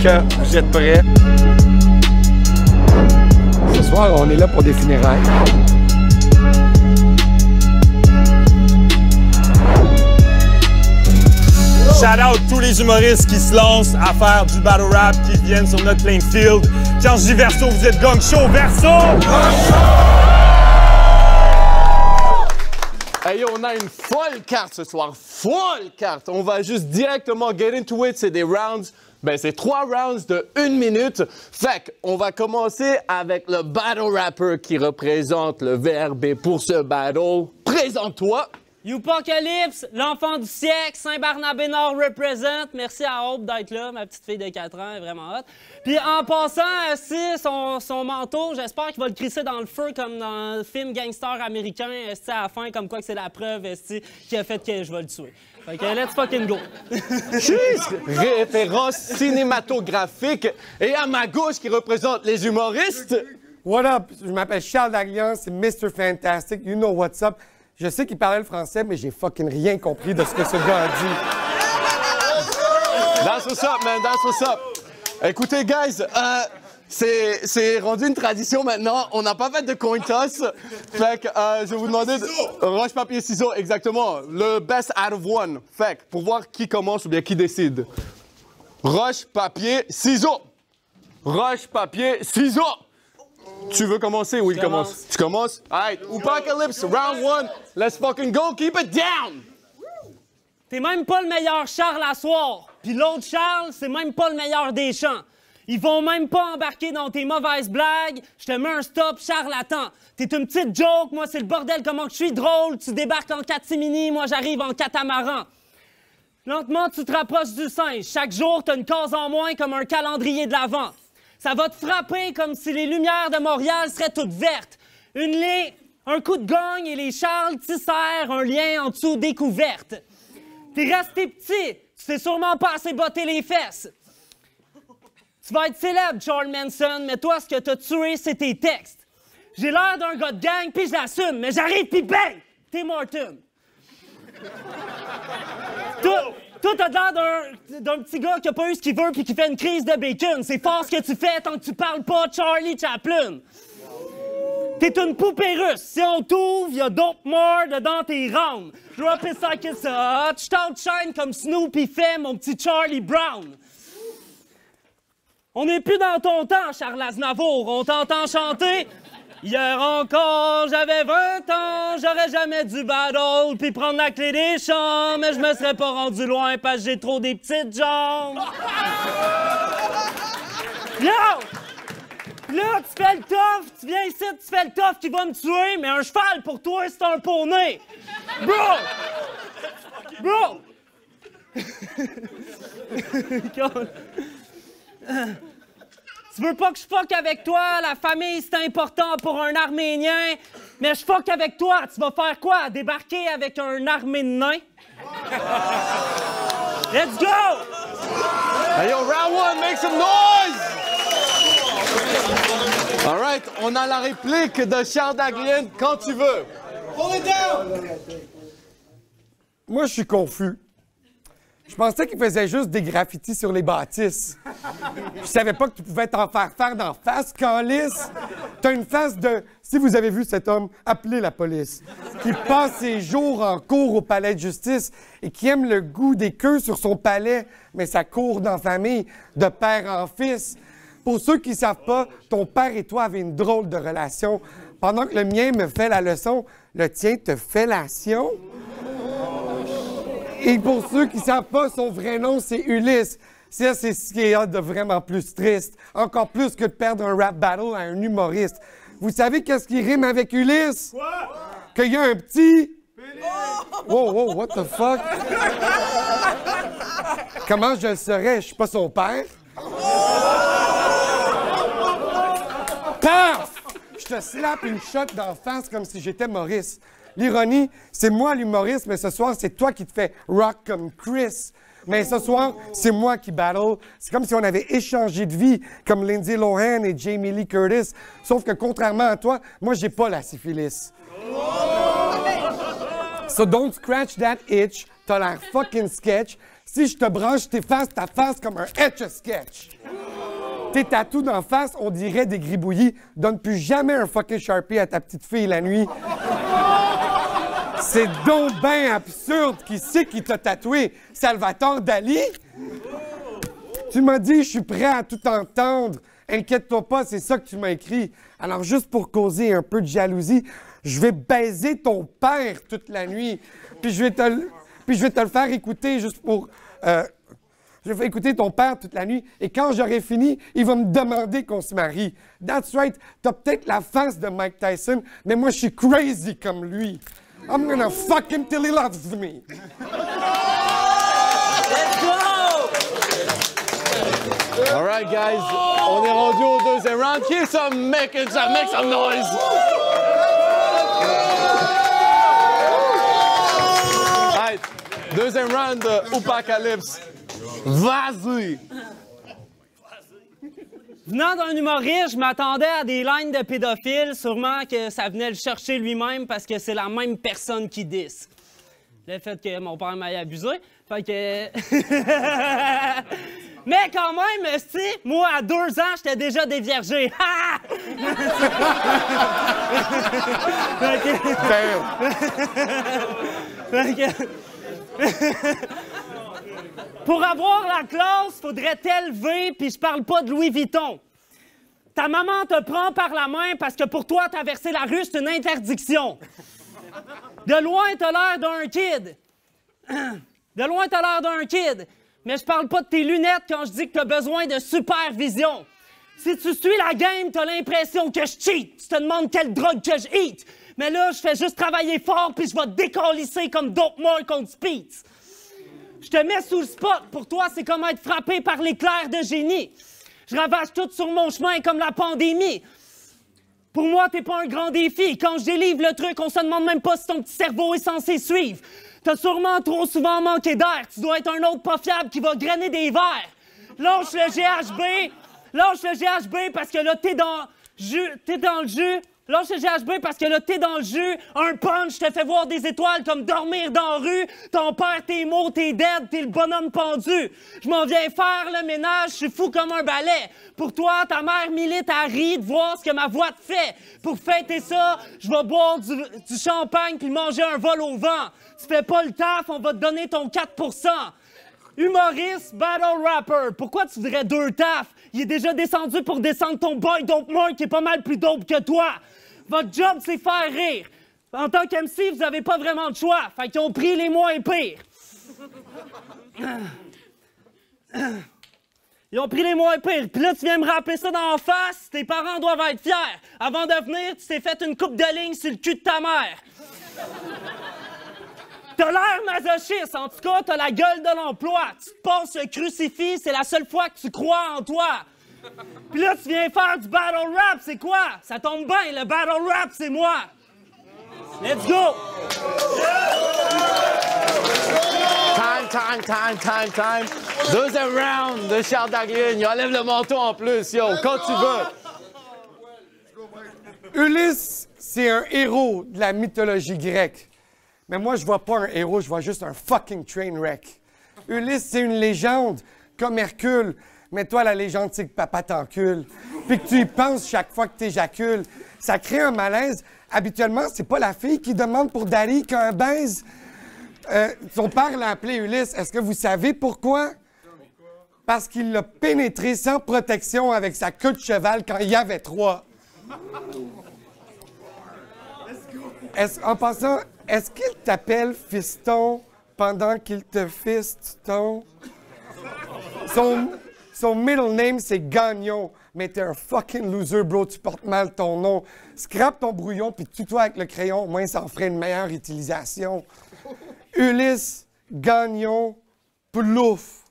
que vous êtes prêts. Ce soir, on est là pour des funérailles. Shout out tous les humoristes qui se lancent à faire du battle rap, qui viennent sur notre playing field. Quand je dis Verso, vous êtes gang show. Verso! Hey, on a une folle carte ce soir. Folle carte! On va juste directement get into it. C'est des rounds. Ben, c'est 3 rounds de 1 minute. Fait qu'on va commencer avec le battle rapper qui représente le VRB pour ce battle. Présente-toi! Youpocalypse, l'enfant du siècle, Saint-Barnabé-Nord represent. Merci à Hope d'être là, ma petite fille de 4 ans, elle est vraiment hot. Puis en passant, son manteau, j'espère qu'il va le crisser dans le feu comme dans le film gangster américain, à la fin, comme quoi que c'est la preuve qui a fait que je vais le tuer. Fait que let's fucking go! Référence cinématographique. Et à ma gauche qui représente les humoristes. What up? Je m'appelle Charles Daglian, c'est Mr. Fantastic. You know what's up? Je sais qu'il parlait le français, mais j'ai fucking rien compris de ce que ce gars a dit. That's what's up, man. That's what's up. Écoutez, guys, c'est rendu une tradition maintenant. On n'a pas fait de coin toss. Fait que je vais vous demander roche, papier, ciseaux, exactement. Le best out of one. Fait que pour voir qui commence ou bien qui décide. Roche, papier, ciseaux. Roche, papier, ciseaux. Tu veux commencer ou il commence? Tu commences? Alright, Youpocalypse, round 1. Let's fucking go, keep it down! T'es même pas le meilleur Charles à soir. Puis l'autre Charles, c'est même pas le meilleur des champs. Ils vont même pas embarquer dans tes mauvaises blagues. Je te mets un stop, charlatan. T'es une petite joke, moi c'est le bordel, comment que je suis drôle. Tu débarques en catimini, moi j'arrive en catamaran. Lentement, tu te rapproches du singe. Chaque jour, t'as une case en moins comme un calendrier de l'Avent. Ça va te frapper comme si les lumières de Montréal seraient toutes vertes. Un coup de gagne et les Charles tissèrent un lien en dessous découverte. T'es resté petit, tu t'es sûrement pas assez botté les fesses. Tu vas être célèbre, Charles Manson, mais toi, ce que t'as tué, c'est tes textes. J'ai l'air d'un gars de gang, puis je l'assume, mais j'arrive, puis bang! T'es Martin. Toi, t'as l'air d'un petit gars qui a pas eu ce qu'il veut puis qui fait une crise de bacon. C'est fort ce que tu fais tant que tu parles pas Charlie Chaplin. T'es une poupée russe. Si on t'ouvre, y'a d'autres morts dedans tes rounds. Drop it like it's hot. Je t'outshine comme Snoopy fait, mon petit Charlie Brown. On n'est plus dans ton temps, Charles Aznavour. On t'entend chanter. Hier encore, j'avais 20 ans, j'aurais jamais dû battle puis prendre la clé des champs, mais je me serais pas rendu loin parce que j'ai trop des petites jambes. Là, tu fais le tough, tu viens ici, tu fais le tough qui va me tuer, mais un cheval pour toi, c'est un poney. Bro! Tu veux pas que je fuck avec toi? La famille, c'est important pour un Arménien. Mais je fuck avec toi. Tu vas faire quoi? Débarquer avec un armée de nains? Let's go! Hey yo, round 1, make some noise! Alright, on a la réplique de Charles Daglian quand tu veux. Hold it down! Moi, je suis confus. Je pensais qu'il faisait juste des graffitis sur les bâtisses. Je savais pas que tu pouvais t'en faire d'en face, calice. T'as une face de... Si vous avez vu cet homme, appelez la police. Qui passe ses jours en cours au palais de justice et qui aime le goût des queues sur son palais, mais ça court dans la famille, de père en fils. Pour ceux qui savent pas, ton père et toi avez une drôle de relation. Pendant que le mien me fait la leçon, le tien te fait l'ation. Et pour ceux qui ne savent pas, son vrai nom, c'est Ulysse. Ça, c'est ce qui est de vraiment plus triste. Encore plus que de perdre un rap battle à un humoriste. Vous savez qu'est-ce qui rime avec Ulysse? Quoi? Qu'il y a un petit... Wow, what the fuck? Comment je le saurais? Je suis pas son père. Paf! Je te slappe une shot d'en face comme si j'étais Maurice. L'ironie, c'est moi l'humoriste, mais ce soir, c'est toi qui te fais rock comme Chris. Mais ce soir, c'est moi qui battle. C'est comme si on avait échangé de vie, comme Lindsay Lohan et Jamie Lee Curtis. Sauf que contrairement à toi, moi, j'ai pas la syphilis. So don't scratch that itch. T'as l'air fucking sketch. Si je te branche ta face comme un Etch-a-Sketch. Tes tatous d'en face, on dirait des gribouillis. Donne plus jamais un fucking Sharpie à ta petite fille la nuit. C'est donc ben absurde. Qui c'est qui t'a tatoué? Salvatore Dali? Tu m'as dit, je suis prêt à tout entendre. Inquiète-toi pas, c'est ça que tu m'as écrit. Alors, juste pour causer un peu de jalousie, je vais baiser ton père toute la nuit. Puis je vais te le faire écouter juste pour... je vais écouter ton père toute la nuit. Et quand j'aurai fini, il va me demander qu'on se marie. That's right. T'as peut-être la face de Mike Tyson, mais moi, je suis crazy comme lui. I'm gonna fuck him till he loves me. Let's go! All right, guys. On est rendu au deuxième round. Qui est ça? Make some noise. All right. Deuxième round de Oupacalypse. Vas-y. Venant d'un humoriste, je m'attendais à des lignes de pédophiles. Sûrement que ça venait le chercher lui-même parce que c'est la même personne qui disse. Le fait que mon père m'ait abusé. Fait que... Mais quand même, tu sais, moi, à 2 ans, j'étais déjà déviergé. Ha! Pour avoir la classe, faudrait t'élever, puis je parle pas de Louis Vuitton. Ta maman te prend par la main parce que pour toi, traverser la rue, c'est une interdiction. De loin, t'as l'air d'un kid. De loin, t'as l'air d'un kid. Mais je parle pas de tes lunettes quand je dis que t'as besoin de supervision. Si tu suis la game, t'as l'impression que je cheat. Tu te demandes quelle drogue que je eat. Mais là, je fais juste travailler fort, puis je vais te décalisser comme Dope More contre Speeds. Je te mets sous le spot. Pour toi, c'est comme être frappé par l'éclair de génie. Je ravage tout sur mon chemin comme la pandémie. Pour moi, t'es pas un grand défi. Quand je délivre le truc, on se demande même pas si ton petit cerveau est censé suivre. T'as sûrement trop souvent manqué d'air. Tu dois être un autre pas fiable qui va grainer des verres. Lâche le GHB. Lâche le GHB parce que là, t'es dans le jus. Lâche le GHB parce que là, t'es dans le jus. Un punch te fait voir des étoiles comme dormir dans la rue. Ton père, t'es mort, t'es dead, t'es le bonhomme pendu. Je m'en viens faire le ménage, je suis fou comme un balai. Pour toi, ta mère milite à rire de voir ce que ma voix te fait. Pour fêter ça, je vais boire du champagne puis manger un vol au vent. Tu fais pas le taf, on va te donner ton 4%. Humoriste, battle rapper. Pourquoi tu dirais 2 tafs? Il est déjà descendu pour descendre ton boy Dope More qui est pas mal plus dope que toi. Votre job, c'est faire rire. En tant qu'MC, vous n'avez pas vraiment de choix. Fait qu'ils ont pris les moins pires. Ils ont pris les moins pires. Puis là, tu viens me rappeler ça dans la face. Tes parents doivent être fiers. Avant de venir, tu t'es fait une coupe de ligne sur le cul de ta mère. T'as l'air masochiste. En tout cas, t'as la gueule de l'emploi. Tu te passes le crucifix, c'est la seule fois que tu crois en toi. Puis là, tu viens faire du battle rap, c'est quoi? Ça tombe bien, le battle rap, c'est moi. Let's go! Time. Deuxième round de Charles Daglin. Il enlève le manteau en plus, yo, quand tu veux. Ulysse, c'est un héros de la mythologie grecque. Mais moi, je vois pas un héros, je vois juste un fucking train wreck. Ulysse, c'est une légende, comme Hercule. Mais toi, la légende, c'est que papa t'encule. Puis que tu y penses chaque fois que t'éjacules. Ça crée un malaise. Habituellement, c'est pas la fille qui demande pour Dali qu'un baise. Son père l'a appelé Ulysse. Est-ce que vous savez pourquoi? Parce qu'il l'a pénétré sans protection avec sa queue de cheval quand il y avait 3. En passant, est-ce qu'il t'appelle fiston pendant qu'il te fiston? Son middle name, c'est Gagnon. Mais t'es un fucking loser, bro. Tu portes mal ton nom. Scrape ton brouillon puis tue-toi avec le crayon. Au moins, ça en ferait une meilleure utilisation. Ulysse, Gagnon, Plouf.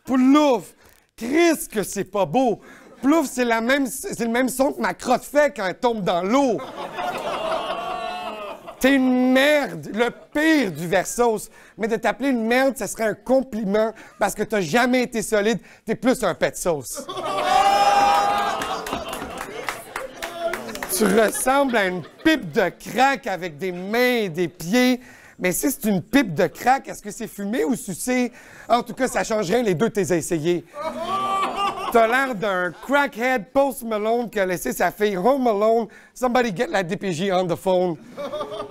Plouf. Chris, que c'est pas beau. Plouf, c'est le même son que ma crotte fait quand elle tombe dans l'eau. T'es une merde, le pire du Versos. Mais de t'appeler une merde, ça serait un compliment parce que t'as jamais été solide. T'es plus un pet sauce. Tu ressembles à une pipe de crack avec des mains et des pieds. Mais si c'est une pipe de crack, est-ce que c'est fumé ou sucé? En tout cas, ça change rien, les deux t'es essayé. T'as l'air d'un crackhead Post Malone qui a laissé sa fille home alone. Somebody get la DPJ on the phone.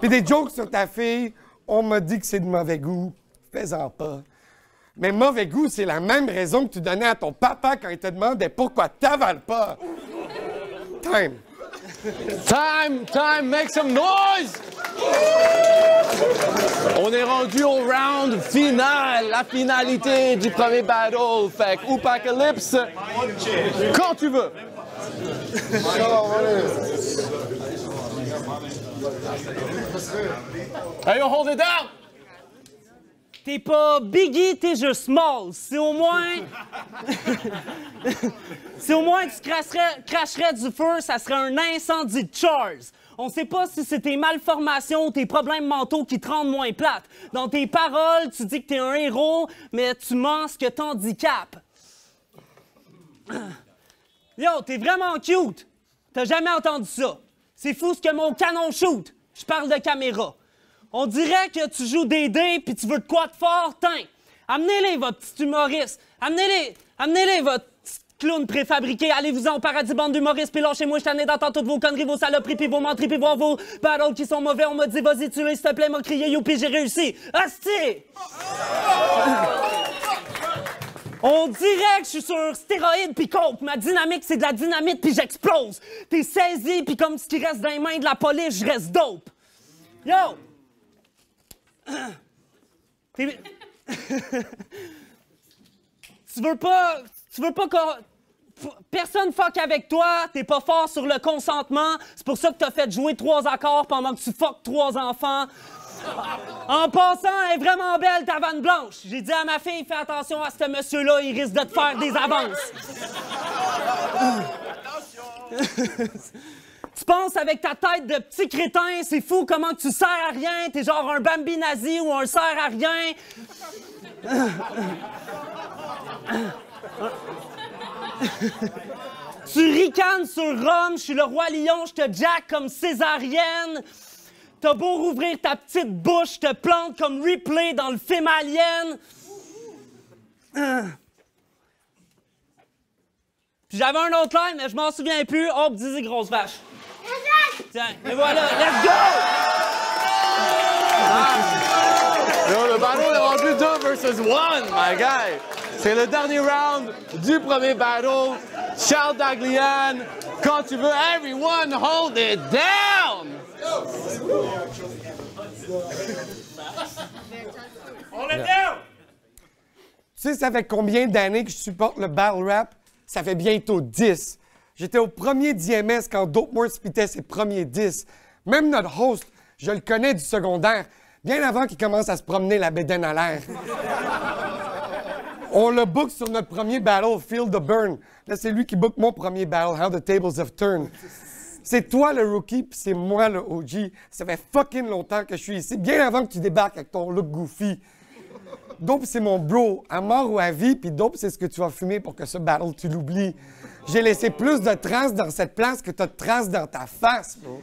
Puis des jokes sur ta fille, on m'a dit que c'est de mauvais goût. Fais-en pas. Mais mauvais goût, c'est la même raison que tu donnais à ton papa quand il te demandait pourquoi t'avales pas. Time. Time, make some noise! On est rendu au round final, la finalité du premier battle. Fait que Oupacalypse, quand tu veux. Hey, you hold it down! T'es pas Biggie, t'es juste Small. Si au moins... si au moins tu cracherais du feu, ça serait un incendie de Charles. On sait pas si c'est tes malformations ou tes problèmes mentaux qui te rendent moins plate. Dans tes paroles, tu dis que t'es un héros, mais tu mens ce que t'handicapes. Yo, t'es vraiment cute. T'as jamais entendu ça. C'est fou ce que mon canon shoot. Je parle de caméra. On dirait que tu joues des dés puis tu veux de quoi de fort, tiens. Amenez-les, votre petit humoriste. Amenez-les, votre petit clown préfabriqué. Allez-vous-en au paradis, bande d'humoristes, puis lâchez-moi, je t'en ai d'entendre toutes vos conneries, vos saloperies, puis vos menteries, puis voir vos battles qui sont mauvais. On m'a dit, vas-y, tue-les, s'il te plaît, m'a crié, youpi, j'ai réussi. Asti! On dirait que je suis sur stéroïdes puis coke. Ma dynamique, c'est de la dynamite puis j'explose. T'es saisi puis comme ce qui reste dans les mains de la police, je reste dope. Yo! Tu veux pas que personne fuck avec toi, t'es pas fort sur le consentement, c'est pour ça que t'as fait jouer 3 accords pendant que tu fuck 3 enfants. En passant, elle est vraiment belle ta vanne blanche. J'ai dit à ma fille, fais attention à ce monsieur-là, il risque de te faire des avances. Tu penses avec ta tête de petit crétin, c'est fou comment tu sers à rien, t'es genre un Bambi nazi ou un sert à rien. Tu ricanes sur Rome, je suis le roi lion, je te jack comme césarienne. T'as beau rouvrir ta petite bouche, je te plante comme Ripley dans le film Alien. Puis j'avais un autre line, mais je m'en souviens plus. Oh, disais grosse vache. Tiens, et voilà, let's go! Le battle est rendu 2 versus 1, my guy. C'est le dernier round du premier battle. Charles Daglian, quand tu veux, everyone hold it down! Hold it down! Tu sais, ça fait combien d'années que je supporte le battle rap? Ça fait bientôt 10. J'étais au premier DMS quand Dopemore spitait ses premiers 10. Même notre host, je le connais du secondaire, bien avant qu'il commence à se promener la bédaine à l'air. On le book sur notre premier battle, Feel the Burn. Là, c'est lui qui book mon premier battle, How the Tables Have Turned. C'est toi le rookie, puis c'est moi le OG. Ça fait fucking longtemps que je suis ici, bien avant que tu débarques avec ton look goofy. Dope, c'est mon bro, à mort ou à vie, puis Dope, c'est ce que tu vas fumer pour que ce battle, tu l'oublies. J'ai laissé plus de traces dans cette place que t'as de traces dans ta face, bro.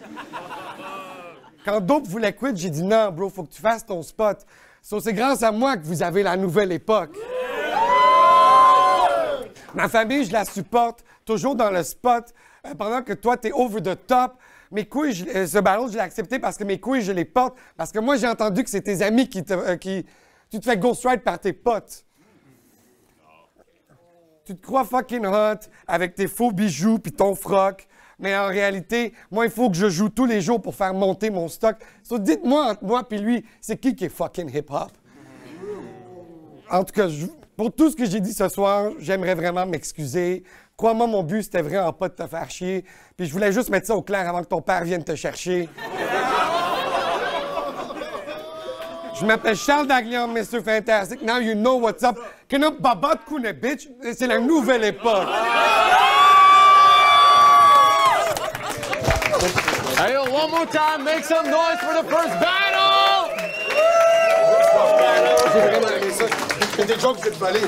Quand Dope voulait quit, j'ai dit non, bro, faut que tu fasses ton spot. So, c'est grâce à moi que vous avez la nouvelle époque. Ma famille, je la supporte, toujours dans le spot, pendant que toi, t'es over the top. Mes couilles, ce battle, je l'ai accepté parce que mes couilles, je les porte. Parce que moi, j'ai entendu que c'est tes amis qui tu te fais ghost ride par tes potes. Tu te crois fucking hot avec tes faux bijoux puis ton froc. Mais en réalité, moi, il faut que je joue tous les jours pour faire monter mon stock. So, dites-moi entre moi et lui, c'est qui est fucking hip-hop? En tout cas, pour tout ce que j'ai dit ce soir, j'aimerais vraiment m'excuser. Crois-moi, mon but, c'était vraiment pas de te faire chier. Puis je voulais juste mettre ça au clair avant que ton père vienne te chercher. Je m'appelle Charles Daglian, Mr. Fantastic. Now you know what's up. Kena babat kune, bitch. C'est la nouvelle époque. Hey, yo, one more time, make some noise for the first battle! J'ai vraiment aimé ça. C'est des jokes que tu fallait.